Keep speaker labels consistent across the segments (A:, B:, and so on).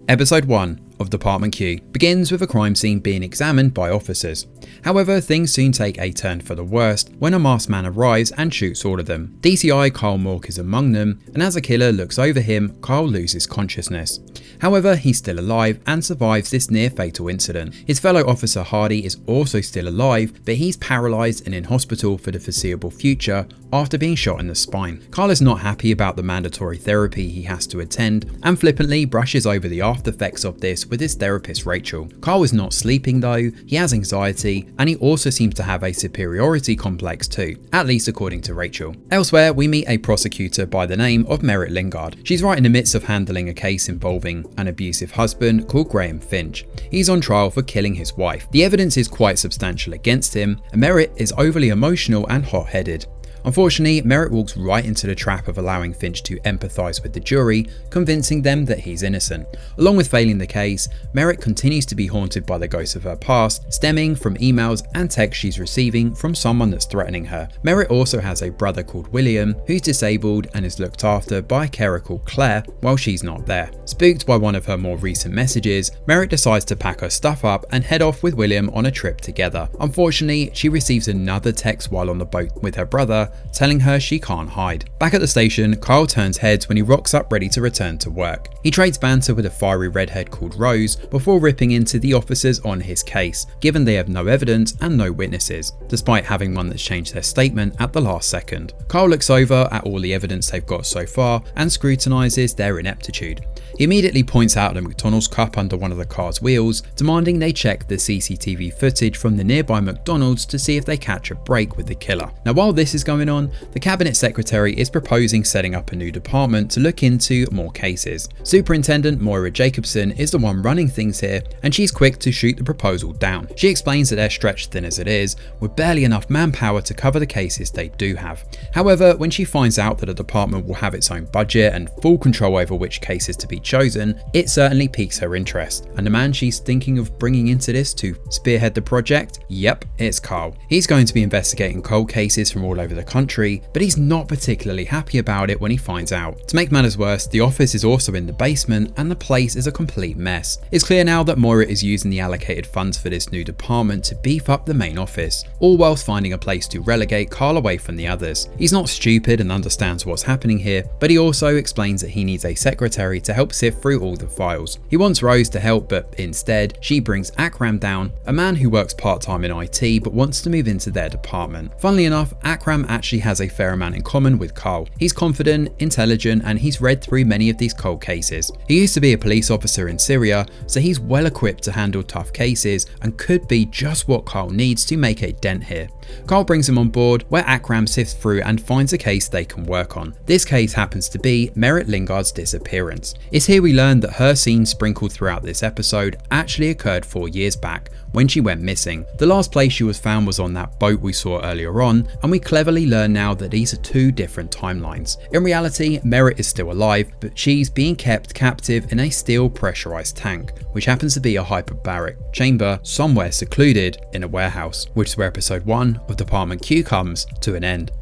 A: Episode 1 of Department Q begins with a crime scene being examined by officers. However, things soon take a turn for the worst when a masked man arrives and shoots all of them. DCI Kyle Mork is among them, and as a killer looks over him, Kyle loses consciousness. However, he's still alive and survives this near fatal incident. His fellow officer Hardy is also still alive, but he's paralysed and in hospital for the foreseeable future after being shot in the spine. Kyle is not happy about the mandatory therapy he has to attend and flippantly brushes over the after effects of this with his therapist Rachel. Kyle is not sleeping though, he has anxiety, and he also seems to have a superiority complex too, at least according to Rachel. Elsewhere, we meet a prosecutor by the name of Merritt Lingard. She's right in the midst of handling a case involving an abusive husband called Graham Finch. He's on trial for killing his wife. The evidence is quite substantial against him, and Merritt is overly emotional and hot-headed. Unfortunately, Merritt walks right into the trap of allowing Finch to empathise with the jury, convincing them that he's innocent. Along with failing the case, Merritt continues to be haunted by the ghosts of her past, stemming from emails and texts she's receiving from someone that's threatening her. Merritt also has a brother called William, who's disabled and is looked after by a carer called Claire while she's not there. Spooked by one of her more recent messages, Merritt decides to pack her stuff up and head off with William on a trip together. Unfortunately, she receives another text while on the boat with her brother, telling her she can't hide. Back at the station, Kyle turns heads when he rocks up ready to return to work. He trades banter with a fiery redhead called Rose before ripping into the officers on his case, given they have no evidence and no witnesses, despite having one that's changed their statement at the last second. Kyle looks over at all the evidence they've got so far and scrutinises their ineptitude. He immediately points out the McDonald's cup under one of the car's wheels, demanding they check the CCTV footage from the nearby McDonald's to see if they catch a break with the killer. Now, while this is going on, the cabinet secretary is proposing setting up a new department to look into more cases. Superintendent Moira Jacobson is the one running things here, and she's quick to shoot the proposal down. She explains that they're stretched thin as it is, with barely enough manpower to cover the cases they do have. However, when she finds out that a department will have its own budget and full control over which cases to be chosen, it certainly piques her interest. And the man she's thinking of bringing into this to spearhead the project? Yep, it's Kyle. He's going to be investigating cold cases from all over the country, but he's not particularly happy about it when he finds out. To make matters worse, the office is also in the basement and the place is a complete mess. It's clear now that Moira is using the allocated funds for this new department to beef up the main office, all whilst finding a place to relegate Kyle away from the others. He's not stupid and understands what's happening here, but he also explains that he needs a secretary to help sift through all the files. He wants Rose to help, but instead she brings Akram down, a man who works part-time in IT but wants to move into their department. Funnily enough, Akram actually has a fair amount in common with Kyle. He's confident, intelligent, and he's read through many of these cold cases. He used to be a police officer in Syria, so he's well equipped to handle tough cases and could be just what Kyle needs to make a dent here. Kyle brings him on board, where Akram sifts through and finds a case they can work on. This case happens to be Merritt Lingard's disappearance. It's here we learn that her scene sprinkled throughout this episode actually occurred 4 years back, when she went missing. The last place she was found was on that boat we saw earlier on, and we cleverly learn now that these are two different timelines. In reality, Merritt is still alive, but she's being kept captive in a steel pressurized tank, which happens to be a hyperbaric chamber somewhere secluded in a warehouse, which is where episode 1 of Department Q comes to an end.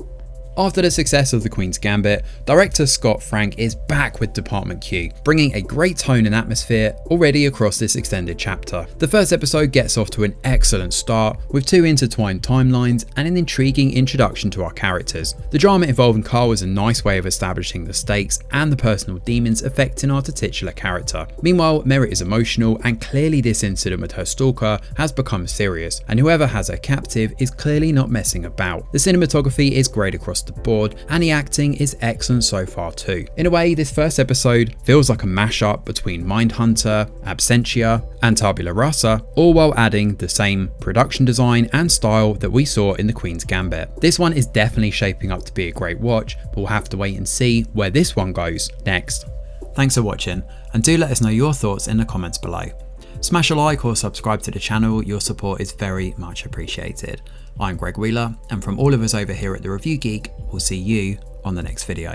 A: After the success of The Queen's Gambit, director Scott Frank is back with Department Q, bringing a great tone and atmosphere already across this extended chapter. The first episode gets off to an excellent start, with 2 intertwined timelines and an intriguing introduction to our characters. The drama involving Kyle is a nice way of establishing the stakes and the personal demons affecting our titular character. Meanwhile, Merritt is emotional, and clearly this incident with her stalker has become serious, and whoever has her captive is clearly not messing about. The cinematography is great across the board, and the acting is excellent so far too. In a way, this first episode feels like a mashup between Mindhunter, Absentia, and Tabula Rasa, all while adding the same production design and style that we saw in The Queen's Gambit. This one is definitely shaping up to be a great watch, but we'll have to wait and see where this one goes next. Thanks for watching, and do let us know your thoughts in the comments below. Smash a like or subscribe to the channel, your support is very much appreciated. I'm Greg Wheeler, and from all of us over here at The Review Geek, we'll see you on the next video.